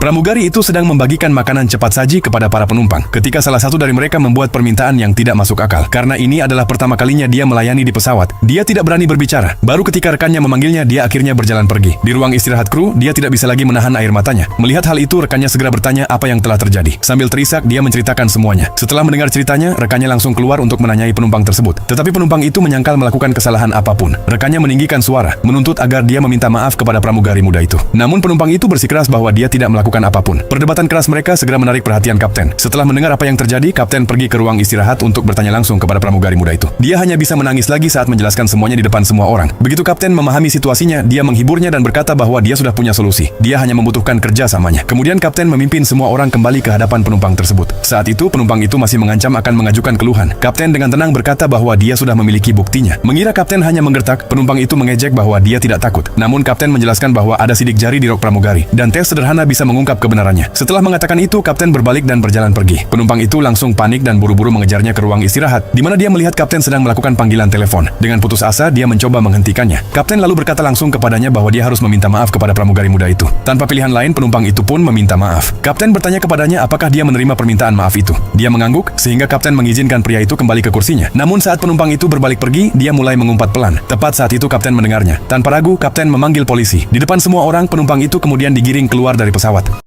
Pramugari itu sedang membagikan makanan cepat saji kepada para penumpang ketika salah satu dari mereka membuat permintaan yang tidak masuk akal. Karena ini adalah pertama kalinya dia melayani di pesawat, dia tidak berani berbicara. Baru ketika rekannya memanggilnya, dia akhirnya berjalan pergi. Di ruang istirahat kru, dia tidak bisa lagi menahan air matanya. Melihat hal itu, rekannya segera bertanya apa yang telah terjadi. Sambil terisak, dia menceritakan semuanya. Setelah mendengar ceritanya, rekannya langsung keluar untuk menanyai penumpang tersebut. Tetapi penumpang itu menyangkal melakukan kesalahan apapun. Rekannya meninggikan suara, menuntut agar dia meminta maaf kepada pramugari muda itu. Namun penumpang itu bersikeras bahwa dia tidak melakukan apapun. Perdebatan keras mereka segera menarik perhatian kapten. Setelah mendengar apa yang terjadi, kapten pergi ke ruang istirahat untuk bertanya langsung kepada pramugari muda itu. Dia hanya bisa menangis lagi saat menjelaskan semuanya di depan semua orang. Begitu kapten memahami situasinya, dia menghiburnya dan berkata bahwa dia sudah punya solusi. Dia hanya membutuhkan kerjasamanya. Kemudian kapten memimpin semua orang kembali ke hadapan penumpang tersebut. Saat itu penumpang itu masih mengancam akan mengajukan keluhan. Kapten dengan tenang berkata bahwa dia sudah memiliki buktinya. Mengira kapten hanya menggertak, penumpang itu mengejek bahwa dia tidak takut. Namun kapten menjelaskan bahwa ada sidik jari di rok pramugari dan tes sederhana bisa mengungkap kebenarannya. Setelah mengatakan itu, kapten berbalik dan berjalan pergi. Penumpang itu langsung panik dan buru-buru mengejarnya ke ruang istirahat, di mana dia melihat kapten sedang melakukan panggilan telepon. Dengan putus asa, dia mencoba menghentikannya. Kapten lalu berkata langsung kepadanya bahwa dia harus meminta maaf kepada pramugari muda itu. Tanpa pilihan lain, penumpang itu pun meminta maaf. Kapten bertanya kepadanya apakah dia menerima permintaan maaf itu. Dia mengangguk, sehingga kapten mengizinkan pria itu kembali ke kursinya. Namun saat penumpang itu berbalik pergi, dia mulai mengumpat pelan. Tepat saat itu kapten mendengarnya. Tanpa ragu, kapten memanggil polisi. Di depan semua orang, penumpang itu kemudian digiring keluar dari pesawat.